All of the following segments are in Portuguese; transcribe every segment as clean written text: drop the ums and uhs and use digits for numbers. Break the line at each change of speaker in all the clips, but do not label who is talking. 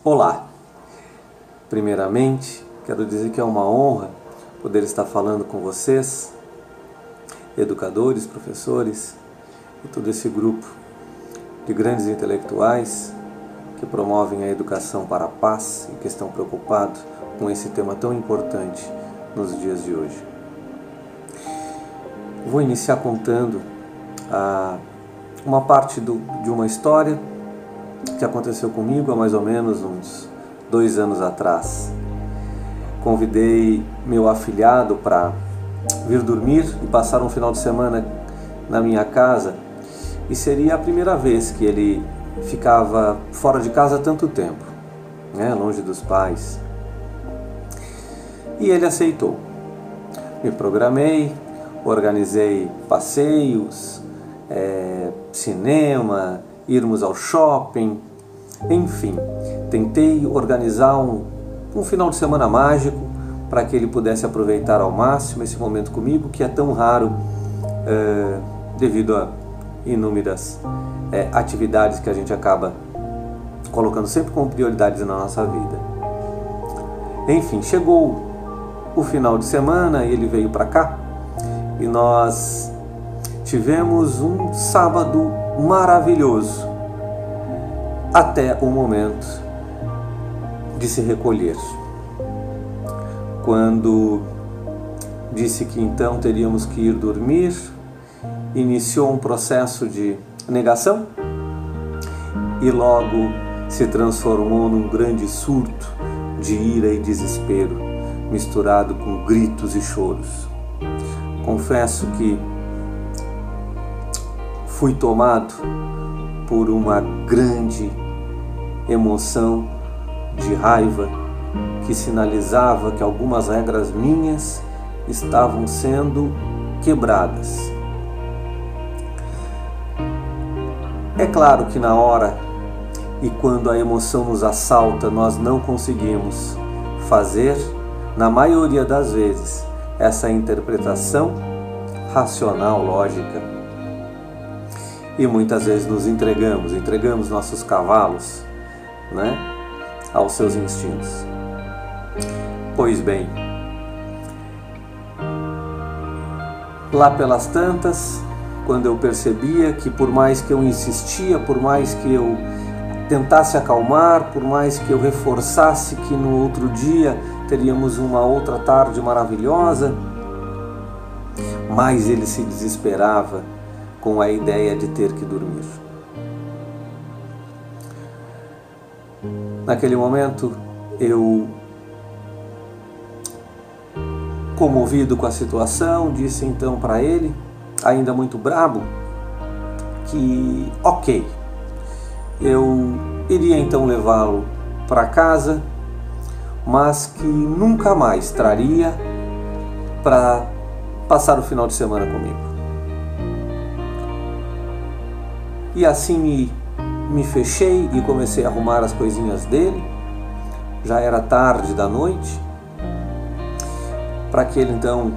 Olá! Primeiramente, quero dizer que é uma honra poder estar falando com vocês, educadores, professores e todo esse grupo de grandes intelectuais que promovem a educação para a paz e que estão preocupados com esse tema tão importante nos dias de hoje. Vou iniciar contando uma parte de uma história que aconteceu comigo há mais ou menos uns 2 anos atrás. Convidei meu afilhado para vir dormir e passar um final de semana na minha casa, e seria a primeira vez que ele ficava fora de casa tanto tempo, longe dos pais. E ele aceitou. Me programei, organizei passeios, cinema, irmos ao shopping, enfim, tentei organizar um final de semana mágico para que ele pudesse aproveitar ao máximo esse momento comigo, que é tão raro devido a inúmeras atividades que a gente acaba colocando sempre como prioridades na nossa vida. Enfim, chegou o final de semana e ele veio para cá e nós tivemos um sábado maravilhoso até o momento de se recolher. Quando disse que então teríamos que ir dormir, iniciou um processo de negação e logo se transformou num grande surto de ira e desespero, misturado com gritos e choros. Confesso que fui tomado por uma grande emoção de raiva que sinalizava que algumas regras minhas estavam sendo quebradas. É claro que na hora e quando a emoção nos assalta, nós não conseguimos fazer, na maioria das vezes, essa interpretação racional, lógica. E muitas vezes nos entregamos nossos cavalos, aos seus instintos. Pois bem, lá pelas tantas, quando eu percebia que por mais que eu insistia, por mais que eu tentasse acalmar, por mais que eu reforçasse que no outro dia teríamos uma outra tarde maravilhosa, mais ele se desesperava com a ideia de ter que dormir. Naquele momento, eu, comovido com a situação, disse então para ele, ainda muito brabo, que ok, eu iria então levá-lo para casa, mas que nunca mais traria para passar o final de semana comigo. E assim me fechei e comecei a arrumar as coisinhas dele. Já era tarde da noite, para que ele então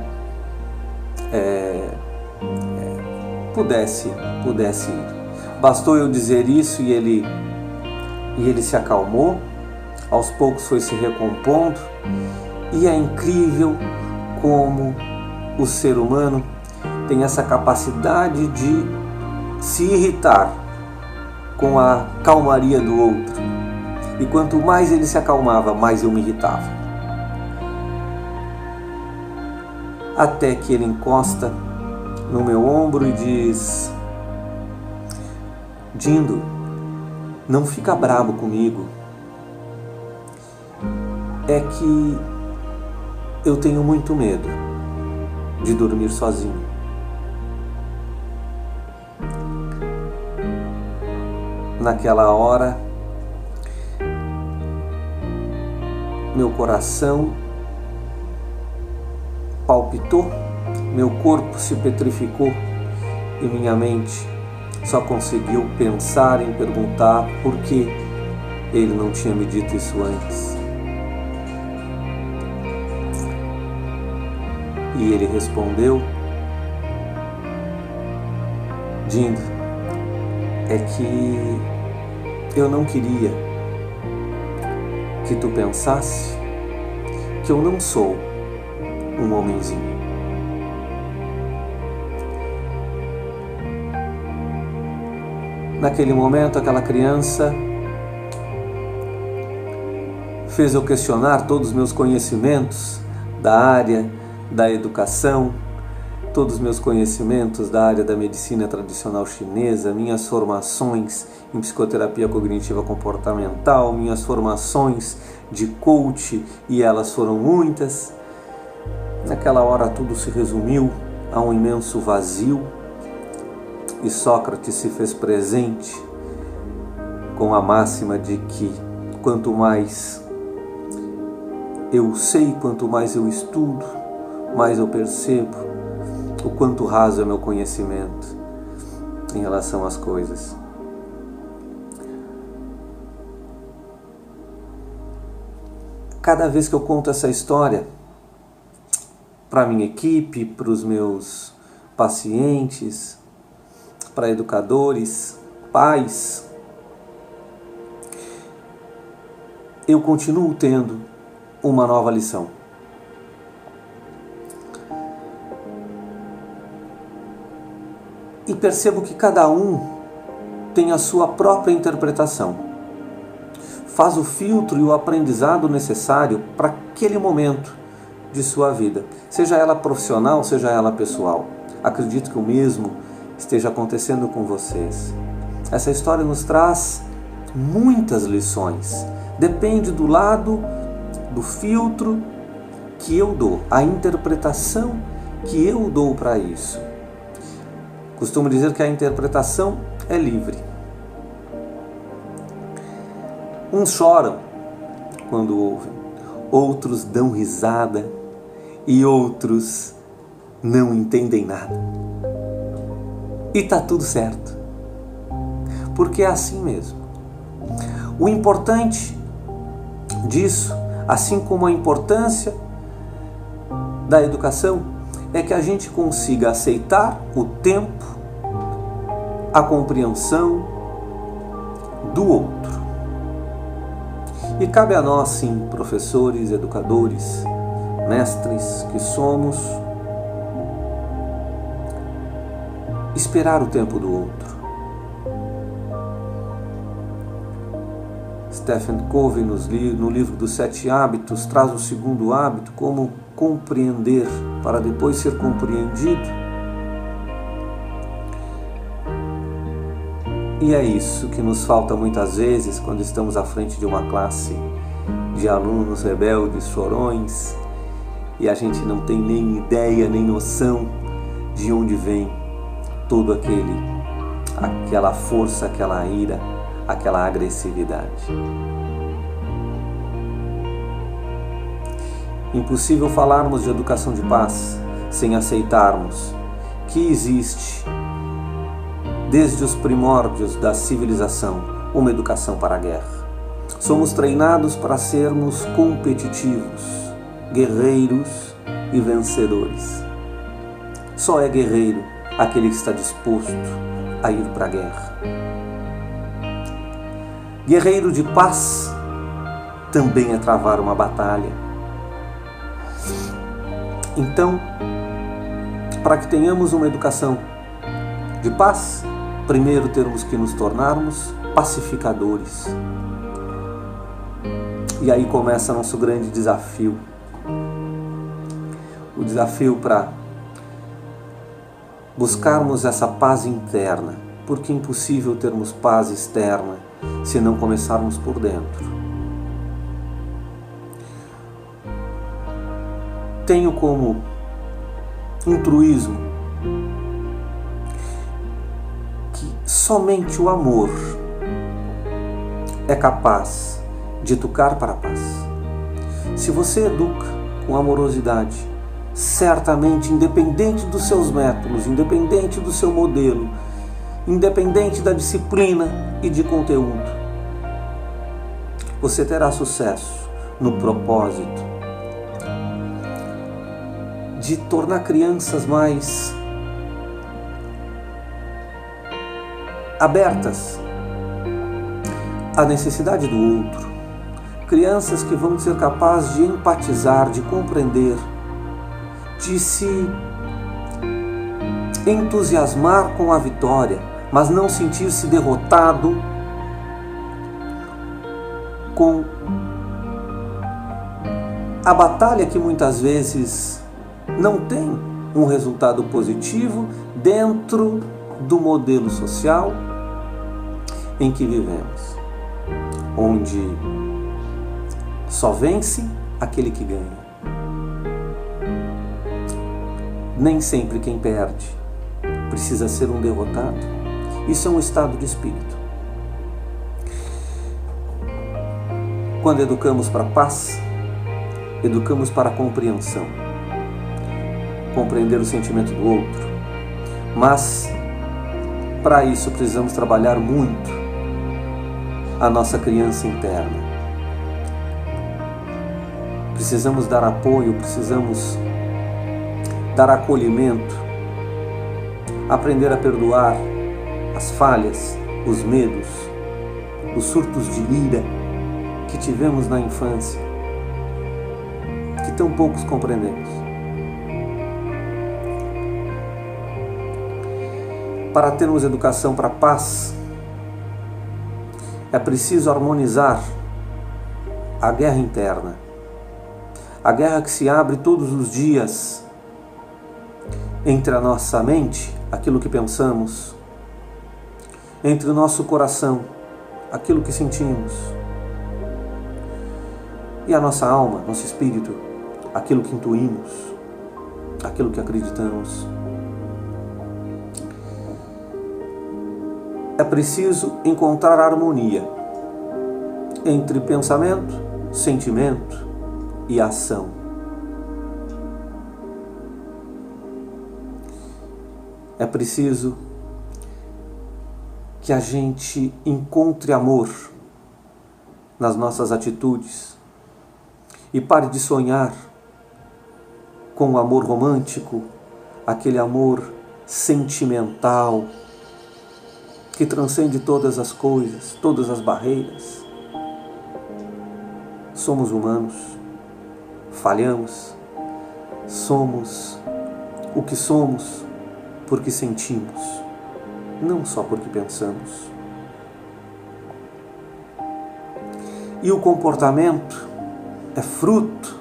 pudesse ir. Bastou eu dizer isso e ele se acalmou, aos poucos foi se recompondo, e é incrível como o ser humano tem essa capacidade de se irritar com a calmaria do outro. E quanto mais ele se acalmava, mais eu me irritava. Até que ele encosta no meu ombro e diz: Dindo, não fica bravo comigo. É que eu tenho muito medo de dormir sozinho. Naquela hora, meu coração palpitou, meu corpo se petrificou e minha mente só conseguiu pensar em perguntar por que ele não tinha me dito isso antes. E ele respondeu: Dindo, é que eu não queria que tu pensasse que eu não sou um homenzinho. Naquele momento, aquela criança fez eu questionar todos os meus conhecimentos da área da educação, todos os meus conhecimentos da área da medicina tradicional chinesa, minhas formações em psicoterapia cognitiva comportamental, minhas formações de coach, e elas foram muitas. Naquela hora tudo se resumiu a um imenso vazio, e Sócrates se fez presente com a máxima de que quanto mais eu sei, quanto mais eu estudo, mais eu percebo o quanto raso é meu conhecimento em relação às coisas. Cada vez que eu conto essa história para a minha equipe, para os meus pacientes, para educadores, pais, eu continuo tendo uma nova lição. E percebo que cada um tem a sua própria interpretação. Faz o filtro e o aprendizado necessário para aquele momento de sua vida, seja ela profissional, seja ela pessoal. Acredito que o mesmo esteja acontecendo com vocês. Essa história nos traz muitas lições. Depende do lado, do filtro que eu dou, a interpretação que eu dou para isso. Costumo dizer que a interpretação é livre. Uns choram quando ouvem, outros dão risada e outros não entendem nada. E tá tudo certo, porque é assim mesmo. O importante disso, assim como a importância da educação, é que a gente consiga aceitar o tempo, a compreensão do outro. E cabe a nós, sim, professores, educadores, mestres que somos, esperar o tempo do outro. Stephen Covey, no livro dos 7 hábitos, traz o segundo hábito, como compreender para depois ser compreendido. E é isso que nos falta muitas vezes quando estamos à frente de uma classe de alunos rebeldes, chorões, e a gente não tem nem ideia, nem noção de onde vem todo aquela força, aquela ira, aquela agressividade. Impossível falarmos de educação de paz sem aceitarmos que existe, desde os primórdios da civilização, uma educação para a guerra. Somos treinados para sermos competitivos, guerreiros e vencedores. Só é guerreiro aquele que está disposto a ir para a guerra. Guerreiro de paz também é travar uma batalha. Então, para que tenhamos uma educação de paz, primeiro temos que nos tornarmos pacificadores. E aí começa nosso grande desafio. O desafio para buscarmos essa paz interna, porque é impossível termos paz externa se não começarmos por dentro. Tenho como um truísmo que somente o amor é capaz de educar para a paz. Se você educa com amorosidade, certamente, independente dos seus métodos, independente do seu modelo, independente da disciplina e de conteúdo, você terá sucesso no propósito de tornar crianças mais abertas à necessidade do outro, crianças que vão ser capazes de empatizar, de compreender, de se entusiasmar com a vitória, mas não sentir-se derrotado com a batalha que muitas vezes não tem um resultado positivo dentro do modelo social em que vivemos, onde só vence aquele que ganha. Nem sempre quem perde precisa ser um derrotado. Isso é um estado de espírito. Quando educamos para a paz, educamos para a compreensão. Compreender o sentimento do outro. Mas, para isso, precisamos trabalhar muito a nossa criança interna. Precisamos dar apoio, precisamos dar acolhimento, aprender a perdoar as falhas, os medos, os surtos de ira que tivemos na infância, que tão poucos compreendemos. Para termos educação para a paz, é preciso harmonizar a guerra interna, a guerra que se abre todos os dias entre a nossa mente, aquilo que pensamos, entre o nosso coração, aquilo que sentimos, e a nossa alma, nosso espírito, aquilo que intuímos, aquilo que acreditamos. É preciso encontrar harmonia entre pensamento, sentimento e ação. É preciso que a gente encontre amor nas nossas atitudes e pare de sonhar com o amor romântico, aquele amor sentimental que transcende todas as coisas, todas as barreiras. Somos humanos, falhamos, somos o que somos porque sentimos, não só porque pensamos. E o comportamento é fruto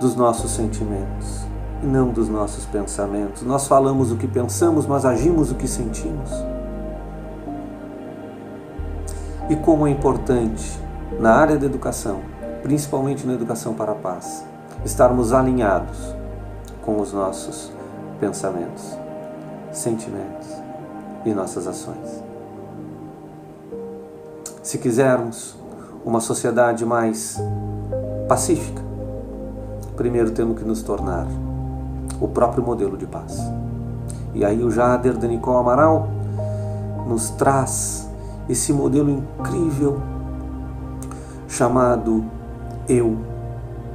dos nossos sentimentos e não dos nossos pensamentos. Nós falamos o que pensamos, mas agimos o que sentimos. E como é importante, na área da educação, principalmente na educação para a paz, estarmos alinhados com os nossos pensamentos, sentimentos e nossas ações. Se quisermos uma sociedade mais pacífica, primeiro temos que nos tornar o próprio modelo de paz. E aí o Jader de Nicole Amaral nos traz esse modelo incrível chamado Eu,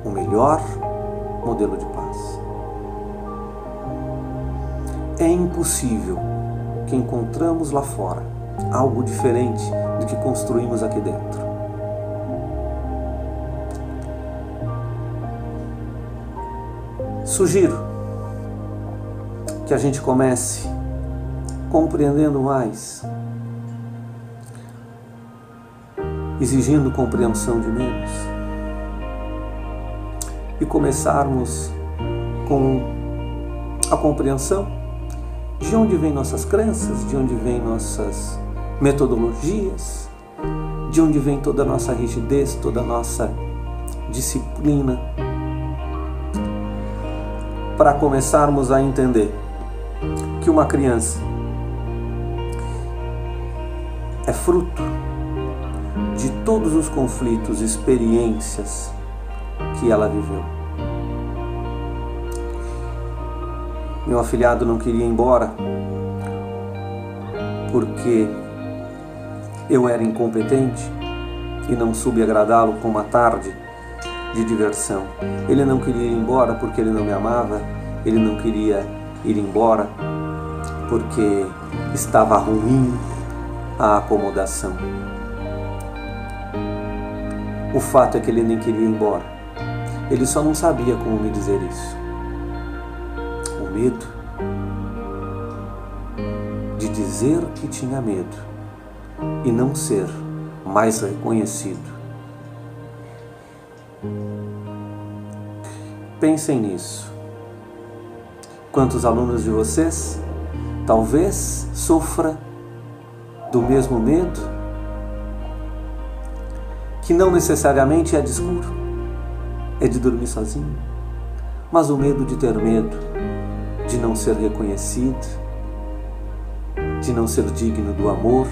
o melhor modelo de paz. É impossível que encontramos lá fora algo diferente do que construímos aqui dentro. Sugiro que a gente comece compreendendo mais, exigindo compreensão de menos, e começarmos com a compreensão de onde vêm nossas crenças, de onde vêm nossas metodologias, de onde vem toda a nossa rigidez, toda a nossa disciplina, para começarmos a entender que uma criança é fruto de todos os conflitos, experiências que ela viveu. Meu afilhado não queria ir embora porque eu era incompetente e não soube agradá-lo com uma tarde de diversão. Ele não queria ir embora porque ele não me amava, ele não queria ir embora porque estava ruim a acomodação. O fato é que ele nem queria ir embora. Ele só não sabia como me dizer isso. O medo de dizer que tinha medo e não ser mais reconhecido. Pensem nisso. Quantos alunos de vocês talvez sofra do mesmo medo, que não necessariamente é de escuro, é de dormir sozinho, mas o medo de ter medo de não ser reconhecido, de não ser digno do amor,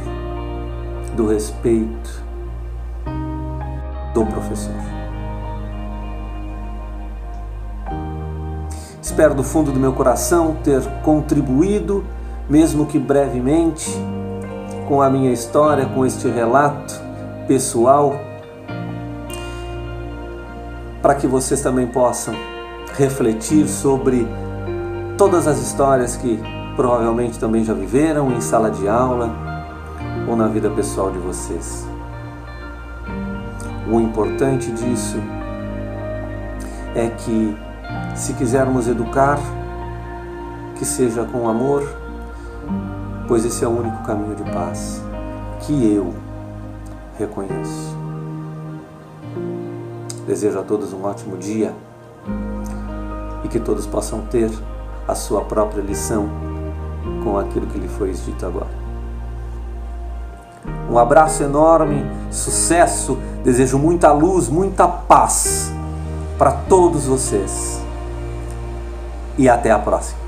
do respeito do professor. Espero do fundo do meu coração ter contribuído, mesmo que brevemente, com a minha história, com este relato pessoal, para que vocês também possam refletir sobre todas as histórias que provavelmente também já viveram em sala de aula ou na vida pessoal de vocês. O importante disso é que, se quisermos educar, que seja com amor, pois esse é o único caminho de paz que eu reconheço. Desejo a todos um ótimo dia e que todos possam ter a sua própria lição com aquilo que lhe foi dito agora. Um abraço enorme, sucesso, desejo muita luz, muita paz para todos vocês. E até a próxima.